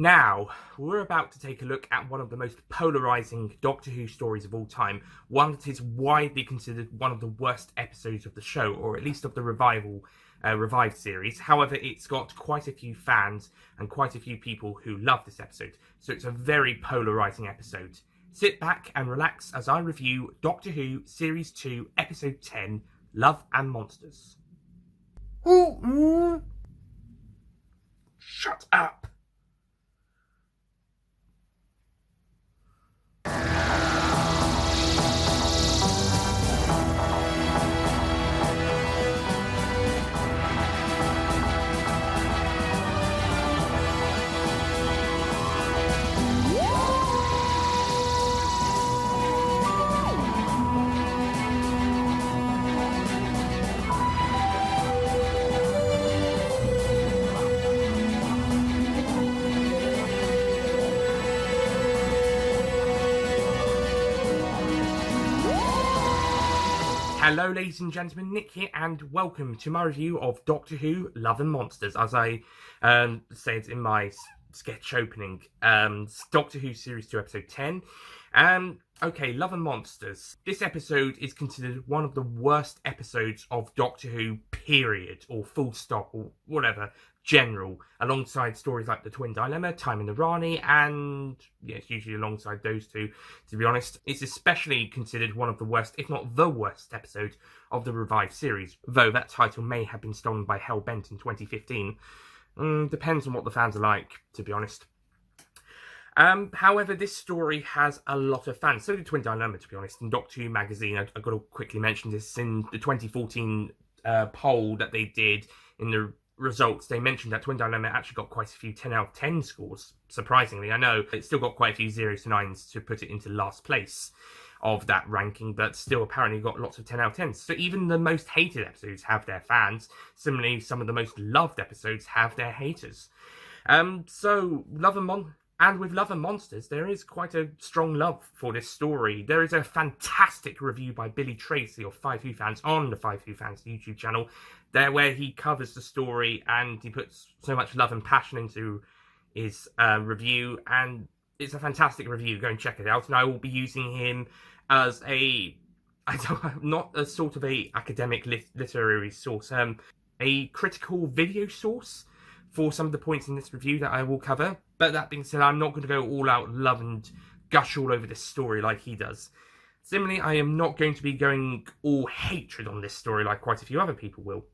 Now, we're about to take a look at one of the most polarising Doctor Who stories of all time, one that is widely considered one of the worst episodes of the show, or at least of the revived series. However, it's got quite a few fans and quite a few people who love this episode, so it's a very polarising episode. Sit back and relax as I review Doctor Who Series 2, Episode 10, Love and Monsters. Shut up! Hello ladies and gentlemen, Nick here and welcome to my review of Doctor Who Love and Monsters. As I said in my sketch opening, Doctor Who Series 2 Episode 10. Okay, Love and Monsters. This episode is considered one of the worst episodes of Doctor Who, period, or full stop, or whatever, general, alongside stories like The Twin Dilemma, Time in the Rani, and, yes, usually alongside those two, to be honest. It's especially considered one of the worst, if not the worst, episode of the revived series, though that title may have been stolen by Hellbent in 2015. Depends on what the fans are like, to be honest. However, this story has a lot of fans. So did Twin Dilemma, to be honest. In Doctor Who magazine, I've got to quickly mention this, in the 2014 poll that they did in the results, they mentioned that Twin Dilemma actually got quite a few 10 out of 10 scores. Surprisingly, I know it still got quite a few 0s to 9s to put it into last place of that ranking, but still apparently got lots of 10 out of 10s. So even the most hated episodes have their fans. Similarly, some of the most loved episodes have their haters. So with Love and Monsters, there is quite a strong love for this story. There is a fantastic review by Billy Tracy of Five Who Fans on the Five Who Fans YouTube channel, there where he covers the story and he puts so much love and passion into his review, and it's a fantastic review. Go and check it out. And I will be using him as not a sort of a academic literary source, a critical video source for some of the points in this review that I will cover. But that being said, I'm not going to go all out love and gush all over this story like he does. Similarly, I am not going to be going all hatred on this story like quite a few other people will.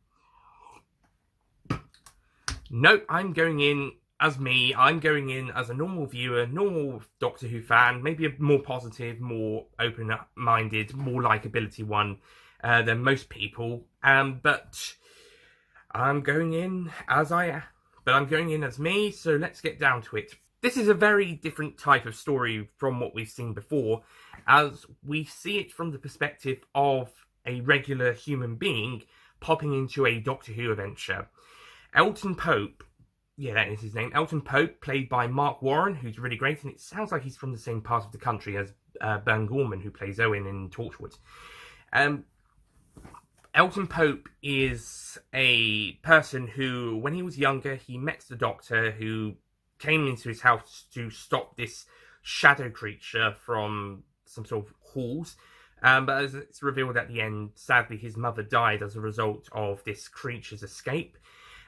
No, I'm going in as me. I'm going in as a normal viewer, normal Doctor Who fan, maybe a more positive, more open-minded, more likability one than most people. But I'm going in as I am. But I'm going in as me, so let's get down to it. This is a very different type of story from what we've seen before, as we see it from the perspective of a regular human being popping into a Doctor Who adventure. Elton Pope, yeah, that is his name, Elton Pope, played by Mark Warren, who's really great, and it sounds like he's from the same part of the country as Burn Gorman, who plays Owen in Torchwood. Elton Pope is a person who, when he was younger, he met the Doctor, who came into his house to stop this shadow creature from some sort of halls. But as it's revealed at the end, sadly, his mother died as a result of this creature's escape.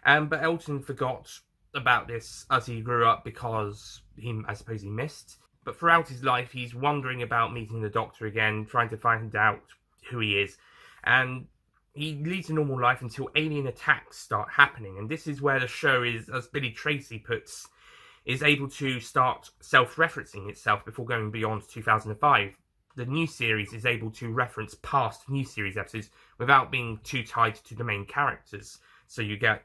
But Elton forgot about this as he grew up because I suppose he missed. But throughout his life, he's wondering about meeting the Doctor again, trying to find out who he is. And he leads a normal life until alien attacks start happening. And this is where the show is, as Billy Tracy puts, is able to start self-referencing itself before going beyond 2005. The new series is able to reference past new series episodes without being too tied to the main characters. So you get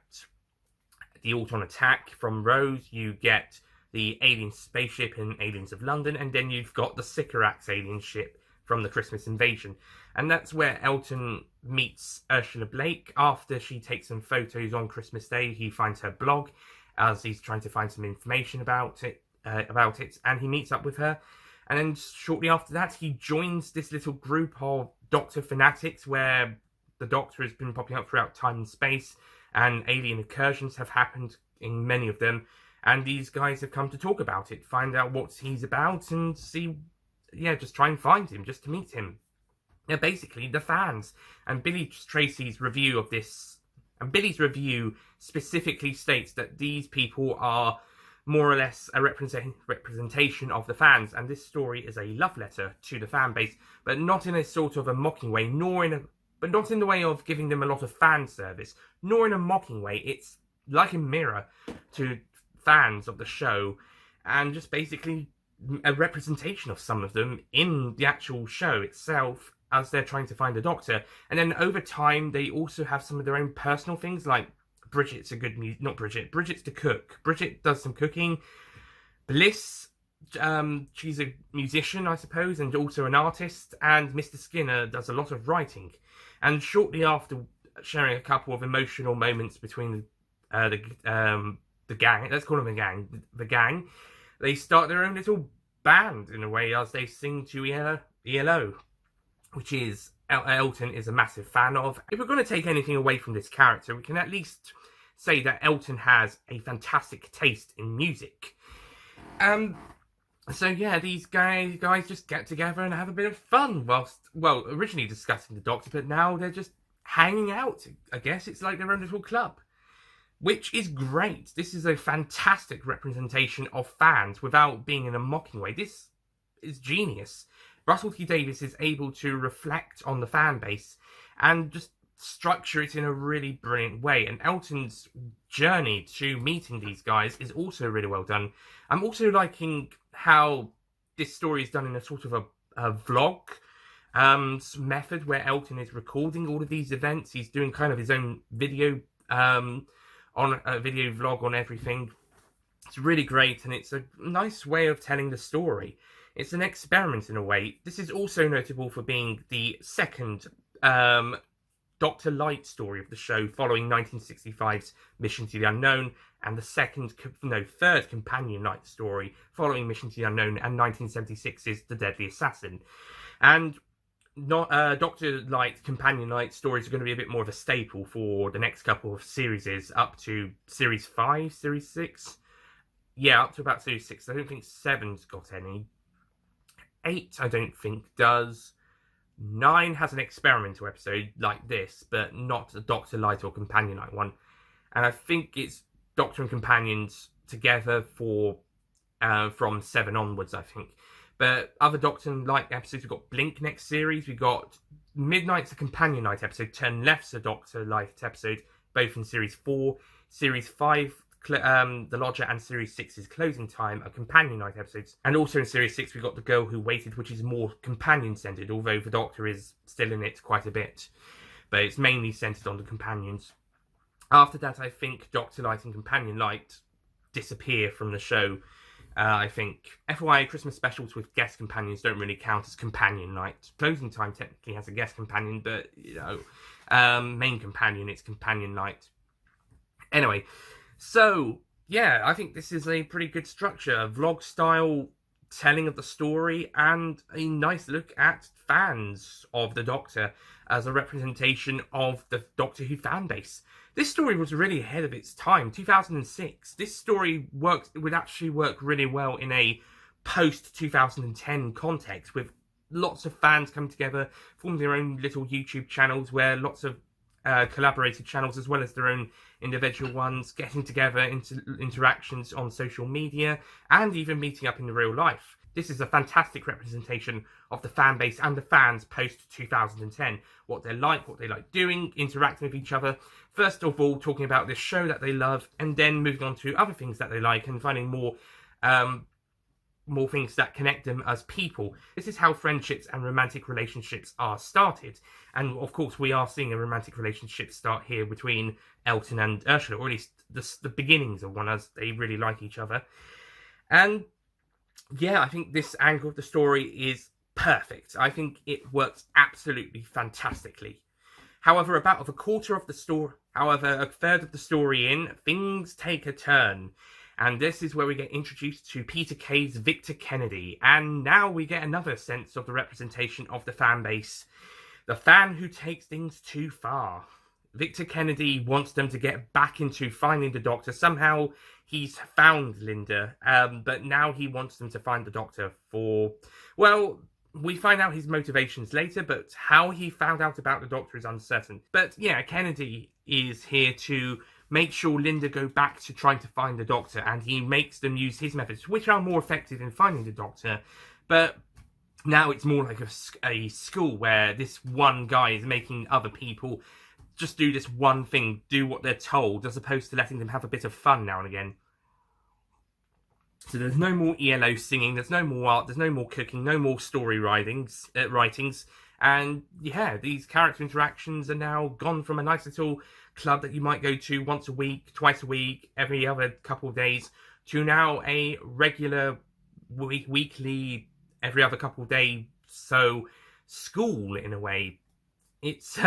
the Auton attack from Rose, you get the alien spaceship in Aliens of London, and then you've got the Sycorax alien ship from the Christmas invasion. And that's where Elton meets Ursula Blake. After she takes some photos on Christmas Day, he finds her blog as he's trying to find some information about it, and he meets up with her. And then shortly after that, he joins this little group of Doctor fanatics where the Doctor has been popping up throughout time and space, and alien incursions have happened in many of them. And these guys have come to talk about it, find out what he's about, and see, just try and find him, just to meet him. They're basically the fans. And Billy Tracy's review of this, and Billy's review specifically states that these people are more or less a representation of the fans, and this story is a love letter to the fan base, but not in a sort of a mocking way, but not in the way of giving them a lot of fan service, nor in a mocking way. It's like a mirror to fans of the show, and just basically a representation of some of them in the actual show itself as they're trying to find a doctor. And then over time, they also have some of their own personal things, like Bridget's Bridget's the cook. Bridget does some cooking. Bliss, she's a musician, I suppose, and also an artist. And Mr. Skinner does a lot of writing. And shortly after sharing a couple of emotional moments between the gang, let's call them the gang, they start their own little band, in a way, as they sing to ELO, which is Elton is a massive fan of. If we're going to take anything away from this character, we can at least say that Elton has a fantastic taste in music. So yeah, these guys just get together and have a bit of fun whilst, originally discussing the Doctor, but now they're just hanging out. I guess it's like their own little club, which is great. This is a fantastic representation of fans without being in a mocking way. This is genius. Russell T Davies is able to reflect on the fan base and just structure it in a really brilliant way. And Elton's journey to meeting these guys is also really well done. I'm also liking how this story is done in a sort of a vlog method, where Elton is recording all of these events. He's doing kind of his own video on a video vlog on everything. It's really great, and it's a nice way of telling the story. It's an experiment in a way. This is also notable for being the second Dr. Light story of the show, following 1965's Mission to the Unknown, and the third Companion Light story, following Mission to the Unknown, and 1976's The Deadly Assassin. And Dr. Light, Companion Light stories are going to be a bit more of a staple for the next couple of series, up to Series 5, Series 6. Yeah, up to about Series 6. I don't think 7's got any. 8, I don't think, does. 9 has an experimental episode like this, but not a Dr. Light or Companion Light one. And I think it's Doctor and Companions together for from 7 onwards, I think. But other Doctor and Light episodes, we've got Blink next series, we've got Midnight's a Companion Light episode, Turn Left's a Doctor Light episode, both in Series 4. Series 5, The Lodger, and Series 6's Closing Time are Companion Night episodes. And also in Series 6 we've got The Girl Who Waited, which is more companion-centred, although the Doctor is still in it quite a bit. But it's mainly centred on the companions. After that, I think Doctor Light and Companion Light disappear from the show. I think FYI, Christmas specials with guest companions don't really count as Companion Night. Closing Time technically has a guest companion, but, main companion, it's Companion Night. Anyway, so, yeah, I think this is a pretty good structure, a vlog-style telling of the story, and a nice look at fans of the Doctor as a representation of the Doctor Who fan base. This story was really ahead of its time, 2006. This story would actually work really well in a post-2010 context, with lots of fans coming together, forming their own little YouTube channels, where lots of collaborated channels, as well as their own individual ones, getting together into interactions on social media, and even meeting up in real life. This is a fantastic representation of the fan base and the fans post-2010. What they like doing, interacting with each other. First of all, talking about this show that they love, and then moving on to other things that they like, and finding more things that connect them as people. This is how friendships and romantic relationships are started. And of course, we are seeing a romantic relationship start here between Elton and Ursula, or at least the beginnings of one, as they really like each other. And yeah, I think this angle of the story is perfect. I think it works absolutely fantastically. However, about a third of the story in, things take a turn. And this is where we get introduced to Peter Kay's Victor Kennedy. And now we get another sense of the representation of the fan base. The fan who takes things too far. Victor Kennedy wants them to get back into finding the Doctor. Somehow he's found Linda, but now he wants them to find the Doctor for, well, we find out his motivations later, but how he found out about the Doctor is uncertain. But yeah, Kennedy is here to make sure Linda go back to trying to find the Doctor, and he makes them use his methods, which are more effective in finding the Doctor. But now it's more like a school where this one guy is making other people just do this one thing, do what they're told, as opposed to letting them have a bit of fun now and again. So there's no more ELO singing, there's no more art, there's no more cooking, no more story writings, and yeah, these character interactions are now gone from a nice little club that you might go to once a week, twice a week, every other couple of days, to now a regular weekly, every other couple of days, so school in a way. It's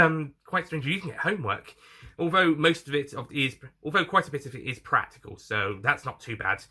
quite strange. You can get homework, although quite a bit of it is practical, so that's not too bad.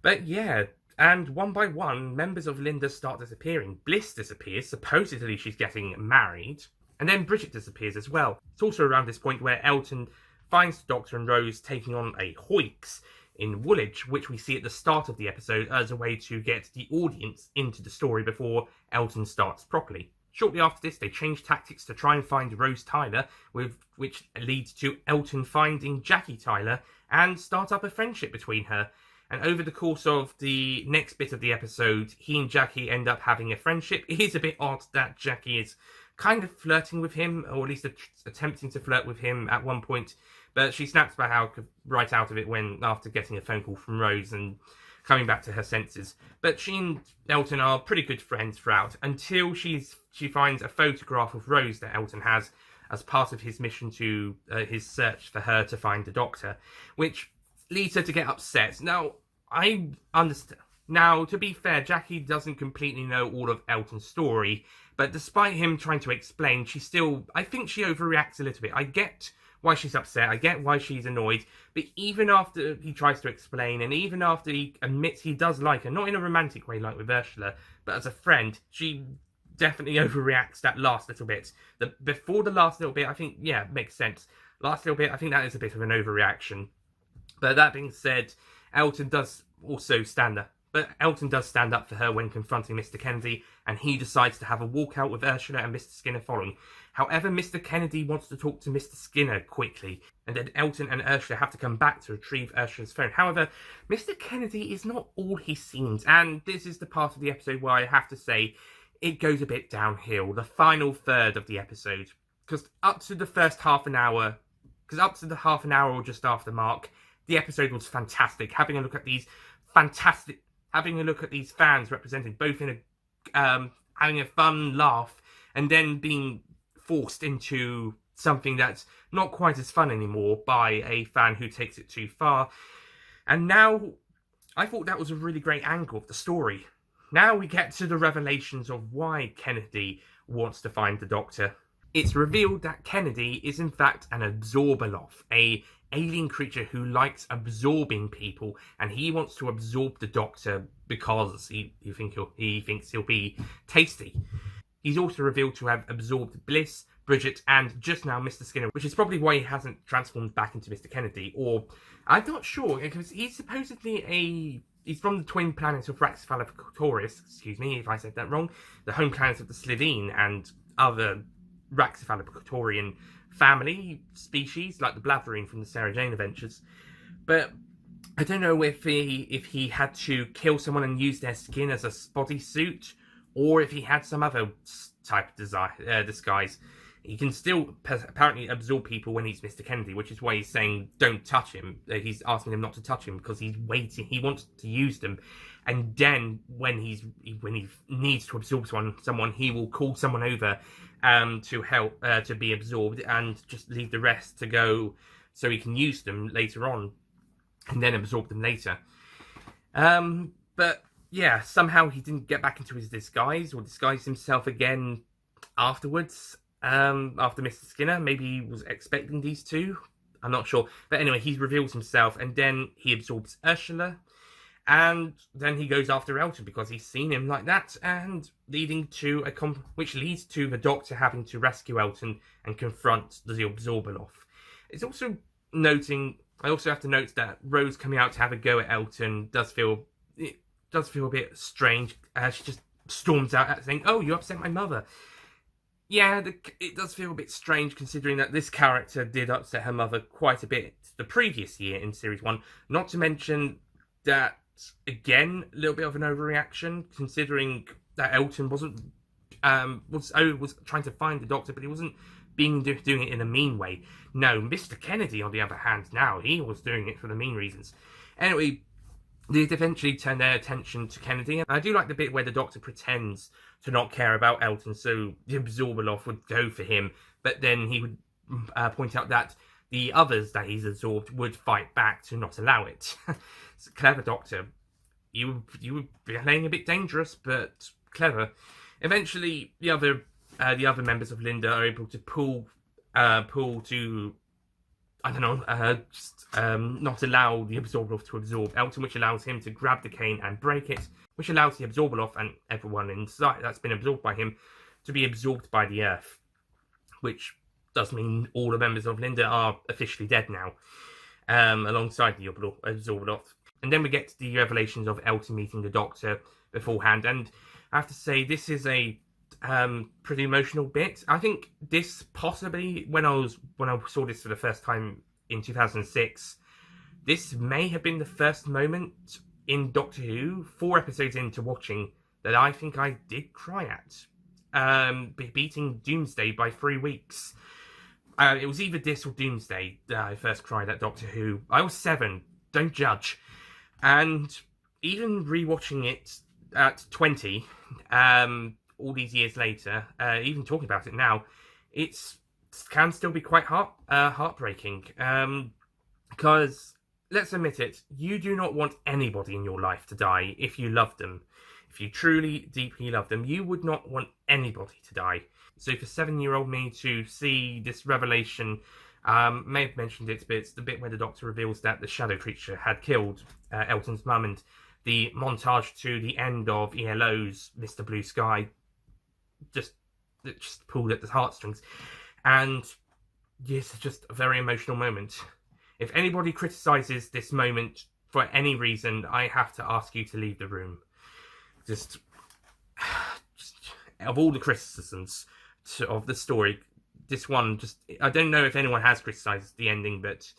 But yeah, and one by one, members of Linda start disappearing. Bliss disappears, supposedly she's getting married, and then Bridget disappears as well. It's also around this point where Elton finds the Doctor and Rose taking on a Hoyks in Woolwich, which we see at the start of the episode as a way to get the audience into the story before Elton starts properly. Shortly after this, they change tactics to try and find Rose Tyler, which leads to Elton finding Jackie Tyler and start up a friendship between her. And over the course of the next bit of the episode, he and Jackie end up having a friendship. It is a bit odd that Jackie is kind of flirting with him, or at least attempting to flirt with him at one point, but she snaps right out of it after getting a phone call from Rose and coming back to her senses. But she and Elton are pretty good friends throughout, until she finds a photograph of Rose that Elton has as part of his mission to his search for her to find the Doctor, which leads her to get upset. Now, I understand. Now, to be fair, Jackie doesn't completely know all of Elton's story, but despite him trying to explain, I think she overreacts a little bit. I get why she's upset, I get why she's annoyed, but even after he tries to explain, and even after he admits he does like her, not in a romantic way like with Ursula, but as a friend, she definitely overreacts that last little bit. Before the last little bit, I think, yeah, makes sense. Last little bit, I think that is a bit of an overreaction. But that being said, Elton does stand up for her when confronting Mr. Kennedy, and he decides to have a walkout with Ursula and Mr. Skinner following. However, Mr. Kennedy wants to talk to Mr. Skinner quickly, and then Elton and Ursula have to come back to retrieve Ursula's phone. However, Mr. Kennedy is not all he seems, and this is the part of the episode where I have to say it goes a bit downhill, the final third of the episode. Because up to the half an hour or just after mark, the episode was fantastic. Having a look at these fans represented both in having a fun laugh, and then being forced into something that's not quite as fun anymore by a fan who takes it too far. And now, I thought that was a really great angle of the story. Now we get to the revelations of why Kennedy wants to find the Doctor. It's revealed that Kennedy is in fact an Absorbaloff, a alien creature who likes absorbing people, and he wants to absorb the Doctor because he thinks he'll be tasty. He's also revealed to have absorbed Bliss, Bridget, and just now Mr. Skinner, which is probably why he hasn't transformed back into Mr. Kennedy, or I'm not sure, because he's supposedly he's from the twin planets of Raxifalacotorius, excuse me if I said that wrong, the home planets of the Slitheen and other Raxifalacotorian family species, like the Blatherine from the Sarah Jane Adventures. But I don't know if he had to kill someone and use their skin as a bodysuit, or if he had some other type of disguise. He can still apparently absorb people when he's Mr. Kennedy, which is why he's saying don't touch him. He's asking them not to touch him because he's waiting. He wants to use them, and then when he needs to absorb someone, he will call someone over to help to be absorbed, and just leave the rest to go so he can use them later on, and then absorb them later. But yeah, somehow he didn't get back into his disguise or disguise himself again afterwards. After Mr. Skinner, maybe he was expecting these two. I'm not sure. But anyway, he reveals himself, and then he absorbs Ursula, and then he goes after Elton because he's seen him like that, and which leads to the Doctor having to rescue Elton and confront the Absorbaloff. It's also noting I also have to note that Rose coming out to have a go at Elton does feel a bit strange. She just storms out saying, "Oh, you upset my mother." Yeah, it does feel a bit strange considering that this character did upset her mother quite a bit the previous year in Series 1. Not to mention that, again, a little bit of an overreaction considering that Elton was trying to find the Doctor, but he wasn't doing it in a mean way. No, Mr. Kennedy, on the other hand, now, he was doing it for the mean reasons. Anyway, they eventually turn their attention to Kennedy, and I do like the bit where the Doctor pretends to not care about Elton, so Absorbaloff would go for him, but then he would point out that the others that he's absorbed would fight back to not allow it. It's a clever Doctor. You were playing a bit dangerous, but clever. Eventually, the other members of Linda are able to pull to, I don't know, not allow the Absorbaloff to absorb Elton, which allows him to grab the cane and break it, which allows the Absorbaloff and everyone inside that's been absorbed by him to be absorbed by the Earth, which does mean all the members of Linda are officially dead now, alongside the Absorbaloff. And then we get to the revelations of Elton meeting the Doctor beforehand, and I have to say, this is a pretty emotional bit. I think this possibly, when I saw this for the first time in 2006, this may have been the first moment in Doctor Who, 4 episodes into watching, that I think I did cry at. Beating Doomsday by 3 weeks. It was either this or Doomsday that I first cried at Doctor Who. I was 7, don't judge. And even rewatching it at 20, all these years later, even talking about it now, it can still be quite heartbreaking. Because, let's admit it, you do not want anybody in your life to die if you love them. If you truly, deeply love them, you would not want anybody to die. So for 7-year-old me to see this revelation, may have mentioned it, but it's the bit where the Doctor reveals that the shadow creature had killed Elton's mum, and the montage to the end of ELO's Mr. Blue Sky just pulled at the heartstrings. And yes, it's just a very emotional moment. If anybody criticises this moment for any reason, I have to ask you to leave the room. Just of all the criticisms of the story, this one, I don't know if anyone has criticised the ending, but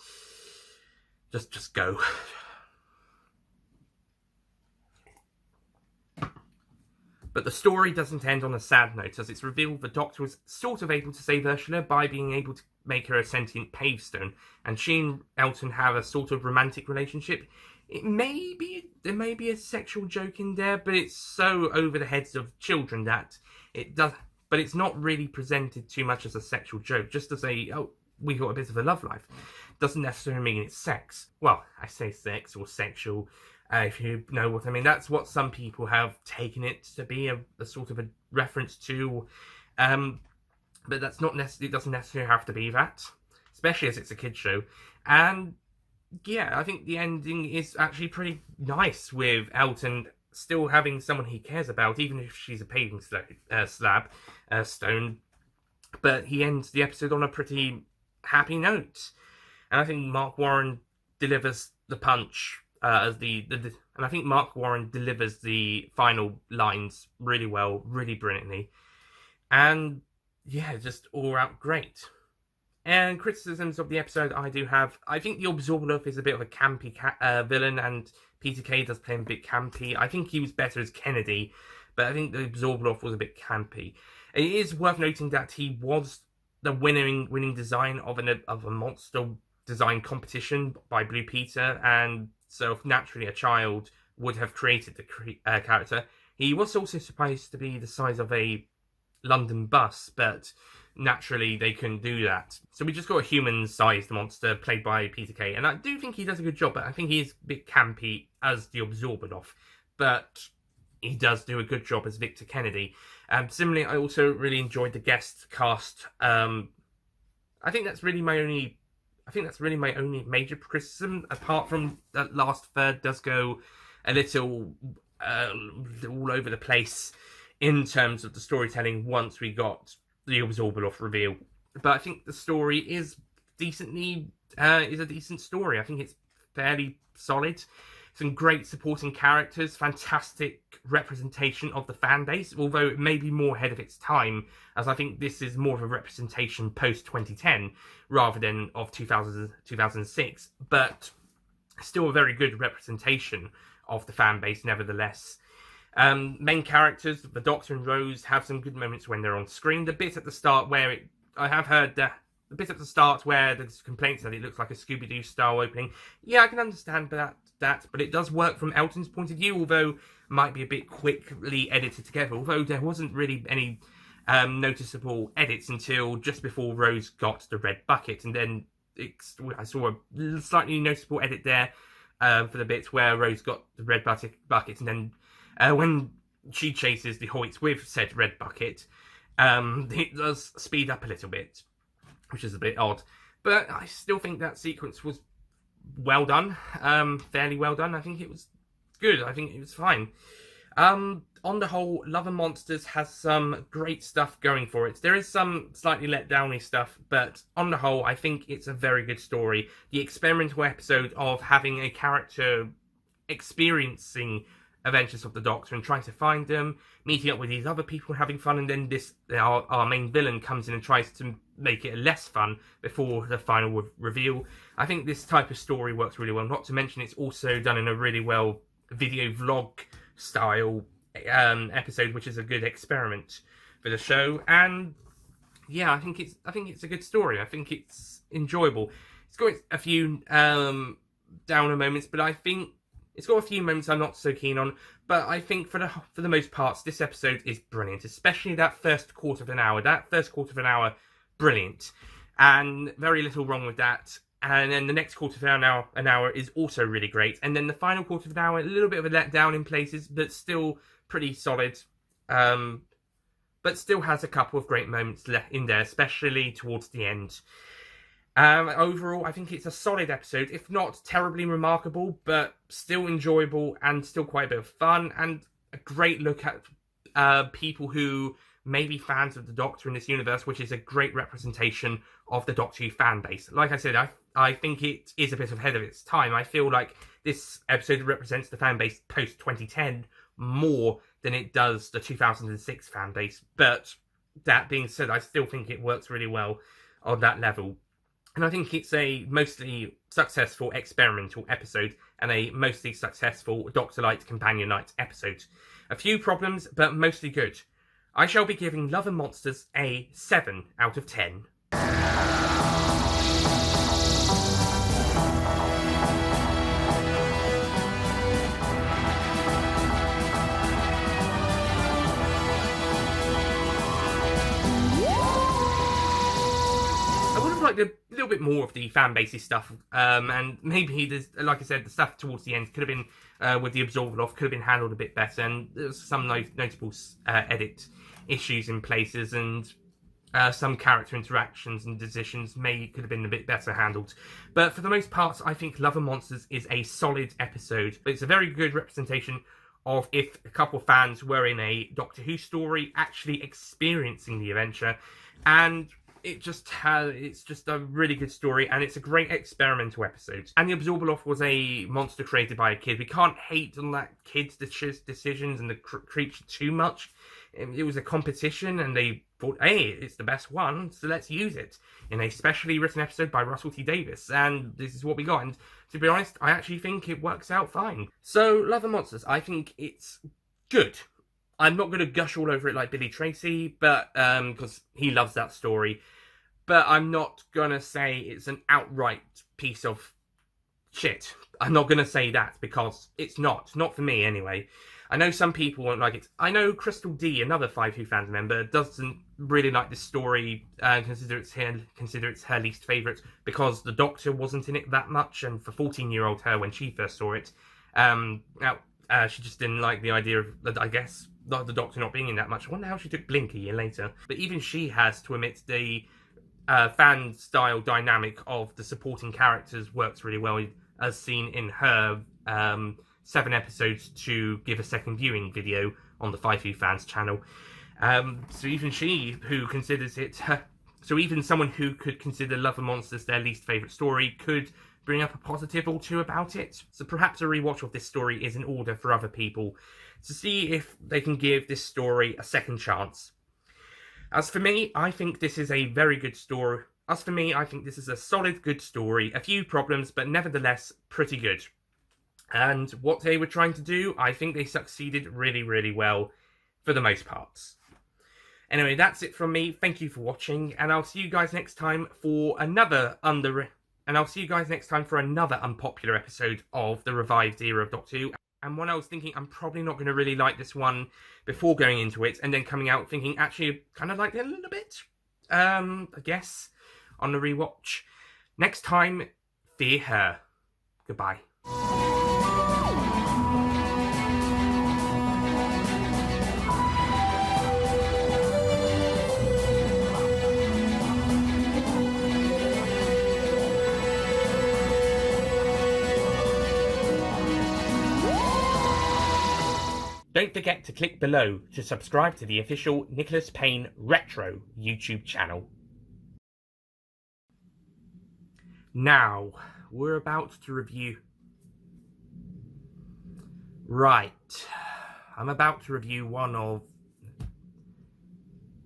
just go. But the story doesn't end on a sad note, as it's revealed the Doctor was sort of able to save Ursula by being able to make her a sentient pavestone, and she and Elton have a sort of romantic relationship. There may be a sexual joke in there, but it's so over the heads of children that it does. But it's not really presented too much as a sexual joke, just to say, oh, we got a bit of a love life. Doesn't necessarily mean it's sex. Well, I say sex or sexual. If you know what I mean, that's what some people have taken it to be a sort of a reference to, but that's not necessarily. It doesn't necessarily have to be that, especially as it's a kids show. And yeah, I think the ending is actually pretty nice, with Elton still having someone he cares about, even if she's a paving stone. But he ends the episode on a pretty happy note, and I think Mark Warren delivers the punch. And I think Mark Warren delivers the final lines really well, really brilliantly, and yeah, just all out great. And criticisms of the episode I do have, I think the Absorbaloff is a bit of a campy villain, and Peter Kay does play him a bit campy. I think he was better as Kennedy, but I think the Absorbaloff was a bit campy. It is worth noting that he was the winning design of a monster design competition by Blue Peter, and so naturally a child would have created the character. He was also supposed to be the size of a London bus, but naturally they couldn't do that. So we just got a human-sized monster played by Peter Kay, and I do think he does a good job, but I think he is a bit campy as the Absorbaloff, but he does do a good job as Victor Kennedy. Similarly, I also really enjoyed the guest cast. I think that's really my only major criticism, apart from that last third does go a little all over the place in terms of the storytelling once we got the Absorbaloff reveal. But I think the story is decently is a decent story. I think it's fairly solid. Some great supporting characters, fantastic representation of the fan base, although it may be more ahead of its time, as I think this is more of a representation post-2010 rather than of 2006, but still a very good representation of the fan base nevertheless. Main characters, the Doctor and Rose, have some good moments when they're on screen. The bit at the start where I have heard the bit at the start where there's complaints that it looks like a Scooby-Doo style opening. Yeah, I can understand that, but it does work from Elton's point of view, although might be a bit quickly edited together. Although there wasn't really any noticeable edits until just before Rose got the red bucket, and then I saw a slightly noticeable edit there for the bits where Rose got the red bucket, and then when she chases the Hoyts with said red bucket, it does speed up a little bit, which is a bit odd. But I still think that sequence was well done, fairly well done. I think it was good. I think it was fine. On the whole, Love and Monsters has some great stuff going for it. There is some slightly let downy stuff, but on the whole, I think it's a very good story. The experimental episode of having a character experiencing adventures of the Doctor and trying to find them, meeting up with these other people, having fun, and then our main villain comes in and tries to make it less fun before the final reveal. I think this type of story works really well. Not to mention, it's also done in a really well video vlog style episode, which is a good experiment for the show. And yeah, I think it's a good story. I think it's enjoyable. It's got a few downer moments, but I think it's got a few moments I'm not so keen on. But I think for the most parts, this episode is brilliant, especially that first quarter of an hour. That first quarter of an hour, brilliant, and very little wrong with that. And then the next quarter of an hour is also really great. And then the final quarter of an hour, a little bit of a letdown in places, but still pretty solid. But still has a couple of great moments left in there, especially towards the end. Overall, I think it's a solid episode, if not terribly remarkable, but still enjoyable and still quite a bit of fun, and a great look at people who may be fans of the Doctor in this universe, which is a great representation of the Doctor Who fan base. Like I said, I think it is a bit ahead of its time. I feel like this episode represents the fan base post-2010 more than it does the 2006 fan base. But that being said, I still think it works really well on that level. And I think it's a mostly successful experimental episode and a mostly successful Doctor Light Companion Night episode. A few problems, but mostly good. I shall be giving Love and Monsters a 7 out of 10. A little bit more of the fan basey stuff, and maybe there's, like I said, the stuff towards the end could have been with the Absorbaloff could have been handled a bit better, and there's some notable edit issues in places, and some character interactions and decisions could have been a bit better handled. But for the most part, I think Love and Monsters is a solid episode, but it's a very good representation of if a couple of fans were in a Doctor Who story actually experiencing the adventure, and it's just a really good story, and it's a great experimental episode. And the Absorbaloff was a monster created by a kid. We can't hate on that kid's decisions and the creature too much. It was a competition, and they thought, hey, it's the best one, so let's use it in a specially written episode by Russell T Davies. And this is what we got. And to be honest, I actually think it works out fine. So, Love and Monsters, I think it's good. I'm not going to gush all over it like Billy Tracy, but because he loves that story. But I'm not going to say it's an outright piece of shit. I'm not going to say that, because it's not. Not for me, anyway. I know some people won't like it. I know Crystal D, another 5 Who fans member, doesn't really like this story, consider it's her least favourite, because the Doctor wasn't in it that much, and for 14-year-old her, when she first saw it, she just didn't like the idea of, I guess, the Doctor not being in that much. I wonder how she took Blink a year later. But even she has to admit the fan-style dynamic of the supporting characters works really well, as seen in her 7 episodes to give a second viewing video on the 5 Who Fans channel. So even she, who considers it So even someone who could consider Love and Monsters their least favourite story could bring up a positive or two about it. So perhaps a rewatch of this story is in order for other people to see if they can give this story a second chance. As for me, I think this is a very good story. As for me, I think this is a solid, good story. A few problems, but nevertheless, pretty good. And what they were trying to do, I think they succeeded really, really well for the most parts. Anyway, that's it from me. Thank you for watching, and I'll see you guys next time for another unpopular episode of the revived era of Doctor Who. And when I was thinking, I'm probably not going to really like this one before going into it, and then coming out thinking, actually, I kind of liked it a little bit. I guess, on the rewatch. Next time, fear her. Goodbye. Don't forget to click below to subscribe to the official Nicholas Payne Retro YouTube channel. Now, we're about to review... Right. I'm about to review one of...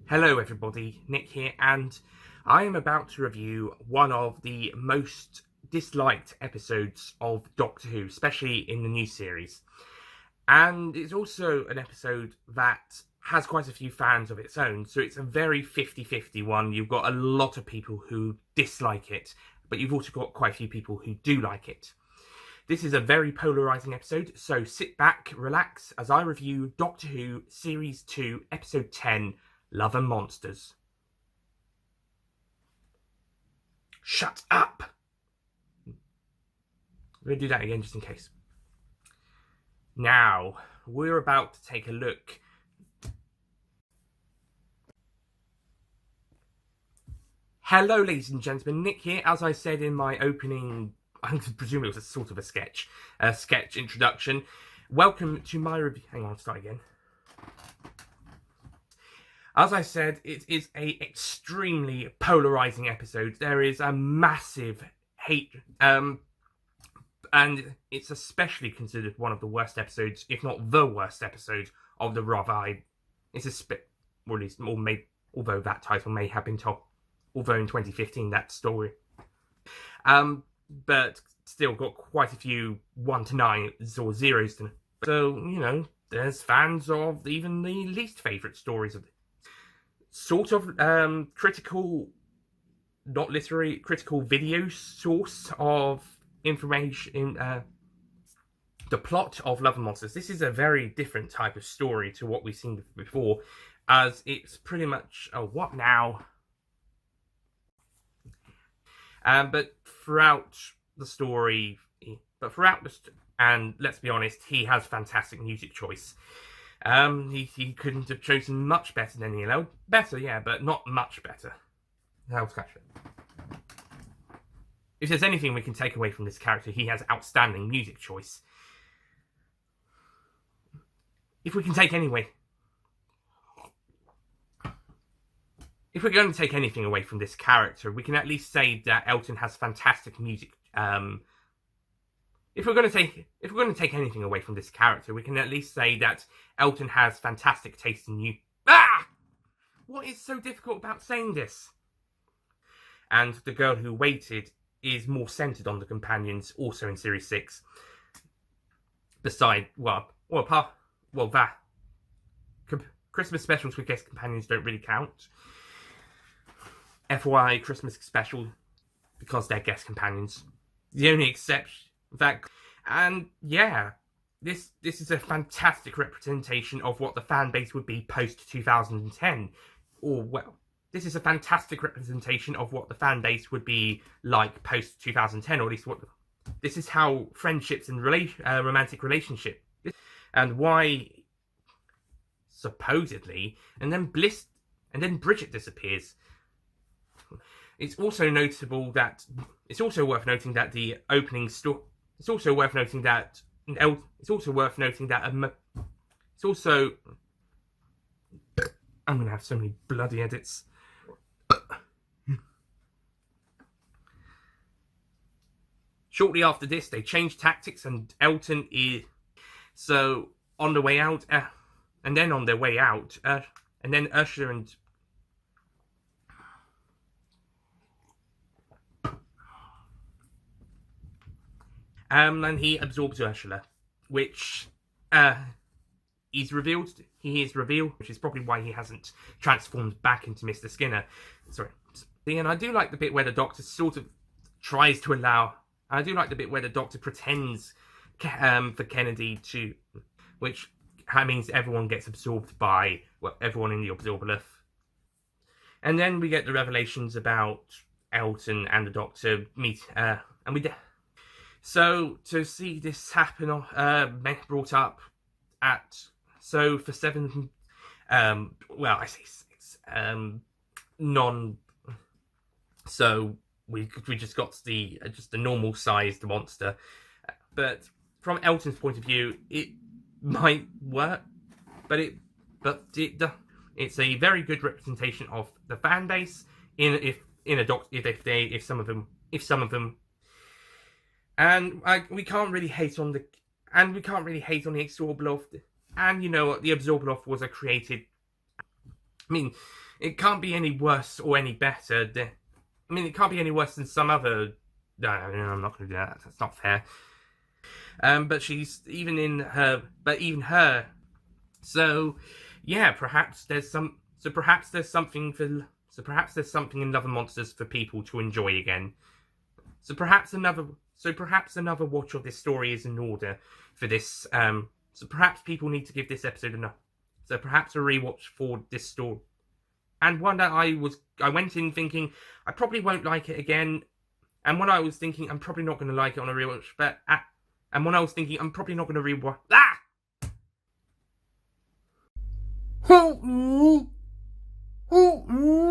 Hello everybody, Nick here, and I am about to review one of the most disliked episodes of Doctor Who, especially in the new series. And it's also an episode that has quite a few fans of its own, so it's a very 50-50 one. You've got a lot of people who dislike it, but you've also got quite a few people who do like it. This is a very polarising episode, so sit back, relax, as I review Doctor Who Series 2, Episode 10, Love and Monsters. Shut up! I'm going to do that again just in case. Now, we're about to take a look. Hello, ladies and gentlemen, Nick here. As I said in my opening, I presume it was a sort of a sketch introduction. Welcome to my review. Hang on, start again. As I said, it is a extremely polarizing episode. There is a massive hate, and it's especially considered one of the worst episodes, if not the worst episode of the Revive. Or at least, although that title may have been told, although in 2015 that story. But still got quite a few 1 to 9s or 0s. So, you know, there's fans of even the least favourite stories of it. Sort of critical, not literary, critical video source of information in the plot of Love and Monsters. This is a very different type of story to what we've seen before, as it's pretty much what now? But throughout the story, and let's be honest, he has fantastic music choice. He couldn't have chosen much better than Neil. Better, yeah, but not much better. I'll scratch it. If there's anything we can take away from this character, he has outstanding music choice. If we're going to take anything away from this character, we can at least say that Elton has fantastic music. If we're going to take anything away from this character, we can at least say that Elton has fantastic taste in music. What is so difficult about saying this? And The Girl Who Waited is more centered on the companions, also in Series 6. Besides, Christmas specials with guest companions don't really count. FYI, Christmas special, because they're guest companions. The only exception, and yeah, this is a fantastic representation of what the fan base would be post 2010, this is a fantastic representation of what the fan base would be like post 2010, or at least this is how friendships and romantic relationship, and why supposedly, and then Bridget disappears. It's also worth noting that the opening story. It's also worth noting that I'm gonna have so many bloody edits. shortly after this, they change tactics, and Elton is so on the way out, and then on their way out, and then Ursula and he absorbs Ursula, which he is revealed, which is probably why he hasn't transformed back into Mr. Skinner. Sorry. And I do like the bit where the Doctor sort of tries to allow. I do like the bit where the Doctor pretends for Kennedy to, which means everyone gets absorbed by everyone in the Absorbaloth. And then we get the revelations about Elton and the Doctor meet, and so to see this happen, brought up at for 7, well, I say 6, so we just got the normal sized monster, but from Elton's point of view, it might work, but it's a very good representation of the fan base if some of them, and we can't really hate on the Absorbaloth, and you know what, the Absorbaloth was created. I mean, it can't be any worse or any better. I mean, it can't be any worse than some other. No, I'm not going to do that. That's not fair. But even her. So, yeah, perhaps there's something in Love and Monsters for people to enjoy again. So perhaps another watch of this story is in order for this. So perhaps people need to give this episode enough. So perhaps a rewatch for this story. And one that I went in thinking I probably won't like it again. And when I was thinking I'm probably not going to like it on a rewatch, and when I was thinking I'm probably not going to rewatch. Help me! Help me!